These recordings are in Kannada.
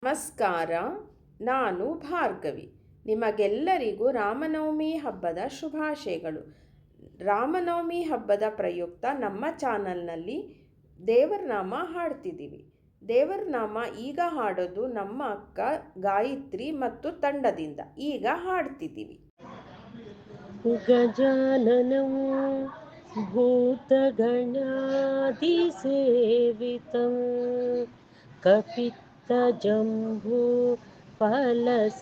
ನಮಸ್ಕಾರ. ನಾನು ಭಾರ್ಗವಿ. ನಿಮಗೆಲ್ಲರಿಗೂ ರಾಮನವಮಿ ಹಬ್ಬದ ಶುಭಾಶಯಗಳು. ರಾಮನವಮಿ ಹಬ್ಬದ ಪ್ರಯುಕ್ತ ನಮ್ಮ ಚಾನಲ್ನಲ್ಲಿ ದೇವರ ನಾಮ ಹಾಡ್ತಿದ್ದೀವಿ. ದೇವರ ನಾಮ ಈಗ ಹಾಡೋದು ನಮ್ಮ ಅಕ್ಕ ಗಾಯತ್ರಿ ಮತ್ತು ತಂಡದಿಂದ. ಈಗ ಹಾಡ್ತಿದ್ದೀವಿ. ಗಜಾನನಂ ಭೂತಗಣಾಧಿಸೇವಿತಂ ಕಪಿತ್ತಜಂಬೂ ಫಲಸಾರಭಕ್ಷಿತಂ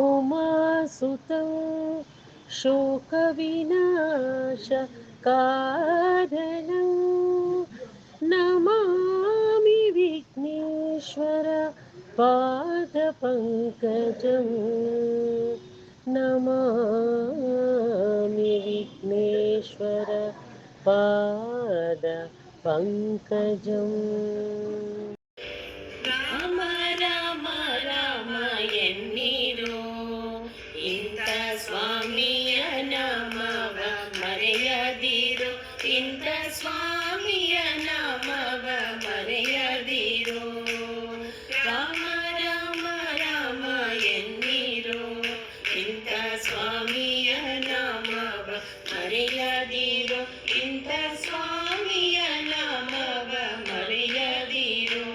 ಉಮಾಸುತಂ ಶೋಕವಿನಾಶಕಾರಣಂ ನಮಾಮಿ ವಿಘ್ನೇಶ್ವರ ಪಾದಪಂಕಜಂ ನಮಾಮಿ ವಿಘ್ನೇಶ್ವರ ಪಾದಪಂಕಜಂ. ರಾಮ ರಾಮ ರಾಮ ಎನ್ನಿರೋ ಇಂಥ ಸ್ವಾಮಿಯ ನಾಮವ ಮರೆಯದಿರೋ, ಇಂಥ ಸ್ವಾಮಿಯ ನಾಮವ ಮರೆಯದಿರೋ. ರಾಮ ರಾಮ ರಾಮ ಎನ್ನಿರೋ ಇಂಥ ಸ್ವಾಮಿಯ ನಾಮವ ಮರೆಯದಿರೋ, ಇಂಥ ಸ್ವಾಮಿಯ ನಾಮವ ಮರೆಯದಿರೋ.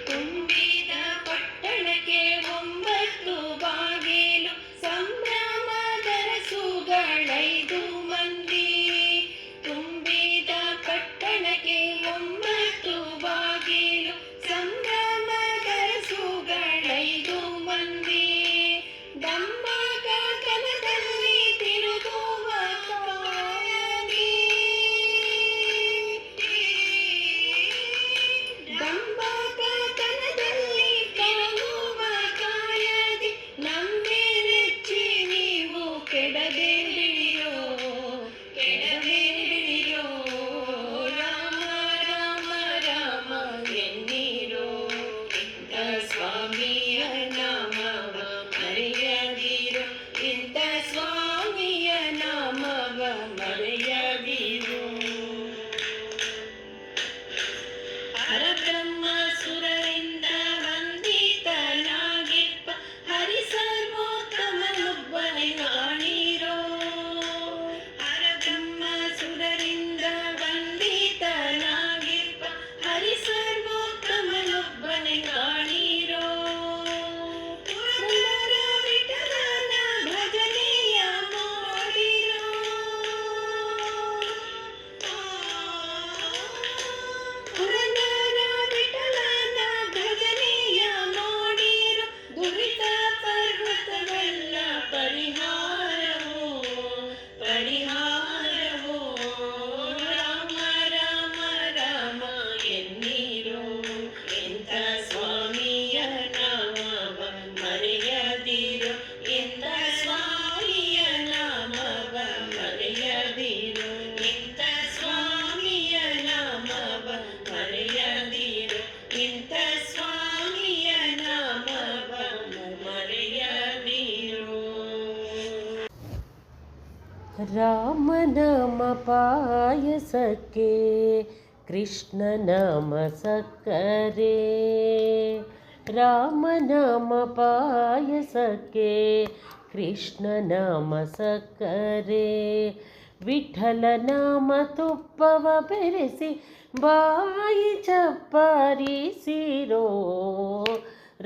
ತುಂಬಿದ ಪಟ್ಟಣಕ್ಕೆ 9 ಬಾಗಿಲು, ಸಂಭ್ರಮದ ರಸುಗಳೈದು ಮಂದಿ. ತುಂಬಿದ ಪಟ್ಟಣಕ್ಕೆ 9 ಬಾಗಿಲು, ಸಂಭ್ರಮದ ರಸುಗಳೈದು ಮಂದಿ. ದಮ್ಮಗ ಕನದಲ್ಲಿ ತಿರುಗುವ ಕಾಯದಿ, ದಮ್ಮಗ ಕನದಲ್ಲಿ ತಿರುಗುವ ಕಾಯದಿ, ನಮ್ಮೇ ನೆಚ್ಚಿ ನೀವು ಕೆಡಬೇಡಿಯೋ, ಕೆಡಬೇಡಿಯೋ. ರಾಮ ರಾಮ ರಾಮ ಎನ್ನಿರೋ ಇಂಥ ಸ್ವಾಮಿಯ ನಾಮವ ಮರೆಯದಿರೋ, ಇಂಥ ಸ್ವಾಮಿಯ ನಾಮವ ಮರೆಯದಿರೋ. ಪರಬ್ರಹ್ಮ ಸುರರಿಂದ ವಂದಿತನಾಗಿಪ್ಪ ಹರಿಸರ್ವೋತ್ತಮನೊಬ್ಬನೇ ಕಾಣಿರೋ. ಪರಬ್ರಹ್ಮ ಸುರರಿಂದ ವಂದಿತನಾಗಿಪ್ಪ ಹರಿಸರ್ವೋತ್ತಮನೊಬ್ಬನೇ ಕಾಣಿರೋ. ಪುರಂದರ ವಿಠಲನ ಭಜನೆಯ ಮಾಡಿರೋ. ಪುರಂದರ ವಿಠಲನ ಭಜನೆಯ ಮಾಡಿರೋ, ದುರಿತ ಪರ್ವತವೆಲ್ಲ ಪರಿಹಾರವೋ, ಪರಿಹಾರವೋ. ರಾಮ ರಾಮ ರಾಮ ಎನ್ನಿರೋ ಇಂಥ ಸ್ವಾಮಿಯ ನಾಮವ ಮರೆಯದಿರೋ, ಇಂಥ ಸ್ವಾಮಿಯ ನಾಮವ ಮರೆಯದಿರೋ, ಇಂಥ ಸ್ವಾಮಿಯ ನಾಮವ ಮರೆಯದಿರೋ, ಇಂಥ ಸ್ವಾಮಿಯ ನಾಮವ ಮರೆಯದಿರೋ. ರಾಮನಾಮ ಪಾಯಸಕ್ಕೆ ಕೃಷ್ಣನಾಮ ಸಕ್ಕರೆ. ರಾಮನಾಮ ಪಾಯಸಕ್ಕೆ ಕೃಷ್ಣನಾಮ ಸಕ್ಕರೆ. ವಿಠಲನಾಮ ತುಪ್ಪವ ಬೆರೆಸಿ ಬಾಯಿ ಚಪ್ಪರಿಸಿರೋ.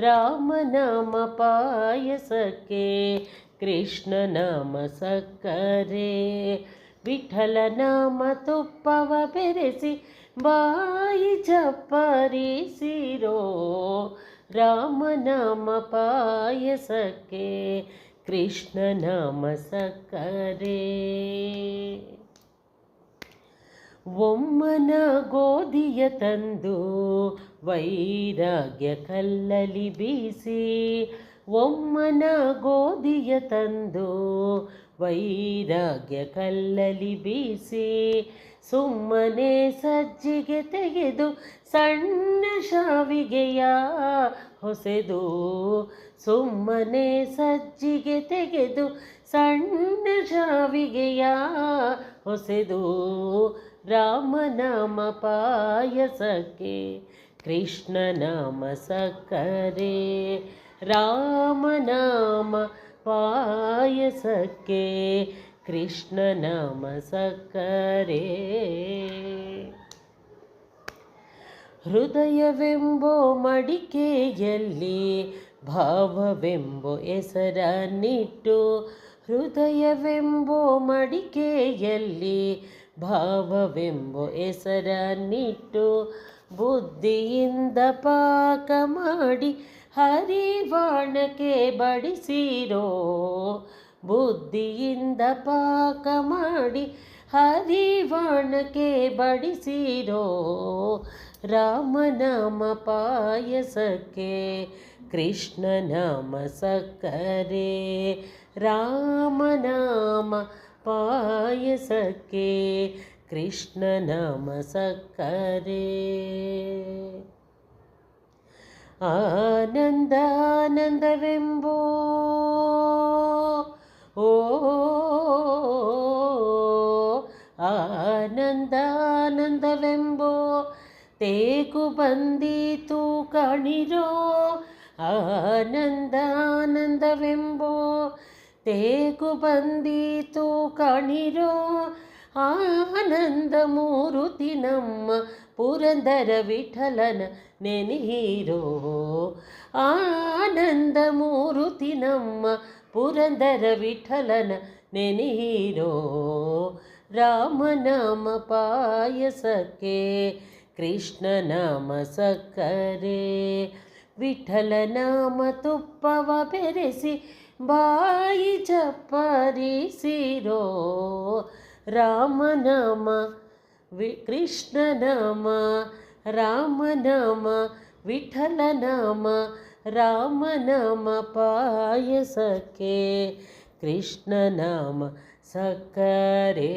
ರಾಮನಾಮ ಪಾಯಸಕ್ಕೆ ಕೃಷ್ಣನಾಮ ಸಕ್ಕರೆ. ವಿಠಲನಾಮ ತುಪ್ಪವ ಬೆರೆಸಿ ಬಾಯಿ ಚಪ್ಪರಿಸಿರೋ. ರಾಮನಾಮ ಪಾಯಸಕ್ಕೆ ಕೃಷ್ಣನಾಮ ಸಕ್ಕರೆ. ಒಮ್ಮನ ಗೋಧಿಯ ತಂದು ವೈರಾಗ್ಯ ಕಲ್ಲಲಿ ಬೀಸಿ. ಒಮ್ಮನ ಗೋಧಿಯ ತಂದು ವೈರಾಗ್ಯ ಕಲ್ಲಲಿ ಬೀಸಿ. ಸುಮ್ಮನೆ ಸಜ್ಜಿಗೆ ತೆಗೆದು ಸಣ್ಣ ಶಾವಿಗೆಯ ಹೊಸೆದು. ಸುಮ್ಮನೆ ಸಜ್ಜಿಗೆ ತೆಗೆದು ಸಣ್ಣ ಶಾವಿಗೆಯ ಹೊಸೆದು. ರಾಮನಾಮ ಪಾಯಸಕ್ಕೆ ಕೃಷ್ಣನಾಮ ಸಕ್ಕರೆ ರಾಮನಾಮ ಪಾಯಸಕ್ಕೆ ಕೃಷ್ಣನಾಮ ಸಕ್ಕರೆ ಹೃದಯವೆಂಬೋ ಮಡಿಕೆಯಲ್ಲಿ ಭಾವವೆಂಬೋ ಹೆಸರನ್ನಿಟ್ಟು ಹೃದಯವೆಂಬೋ ಮಡಿಕೆಯಲ್ಲಿ ಭಾವವೆಂಬೋ ಹೆಸರನ್ನಿಟ್ಟು ಬುದ್ಧಿಯಿಂದ ಪಾಕ ಮಾಡಿ ಹರಿವಾಣಕ್ಕೆ ಬಡಿಸಿರೋ ಬುದ್ಧಿಯಿಂದ ಪಾಕ ಮಾಡಿ ಹರಿವಾಣಕ್ಕೆ ಬಡಿಸಿರೋ ರಾಮನಾಮ ಪಾಯಸಕ್ಕೆ ಕೃಷ್ಣನಾಮ ಸಕ್ಕರೆ ರಾಮನಾಮ ಪಾಯಸಕ್ಕೆ ಕೃಷ್ಣನಾಮ ಸಕ್ಕರೆ ಆನಂದ ಆನಂದವೆಂಬೋ ಓ ಆನಂದ ಆನಂದವೆಂಬೋ ತೇಗು ಬಂದೀತು ಕಾಣಿರೋ ಆನಂದ ಆನಂದವೆಂಬೋ ತೇಗು ಬಂದೀತು ಕಾಣಿರೋ ಆನಂದ ಮೂರುತಿ ನಮ್ಮ ಪುರಂದರ ವಿಠಲನ ನೆನೆಯಿರೋ ಆನಂದ ಮೂರುತಿ ನಮ್ಮ ಪುರಂದರ ವಿಠಲನ ನೆನೆಯಿರೋ ರಾಮನಾಮ ಪಾಯಸಕ್ಕೆ ಕೃಷ್ಣನಾಮ ಸಕ್ಕರೆ ವಿಠಲನಾಮ ತುಪ್ಪವ ಬೆರೆಸಿ ಬಾಯಿ ಚಪ್ಪರಿಸಿರೋ ರಾಮನಾಮ ಕೃಷ್ಣನಾಮ ರಾಮನಾಮ ವಿಠಲನಾಮ ರಾಮನಾಮ ಪಾಯಸಕ್ಕೆ ಕೃಷ್ಣನಾಮ ಸಕ್ಕರೆ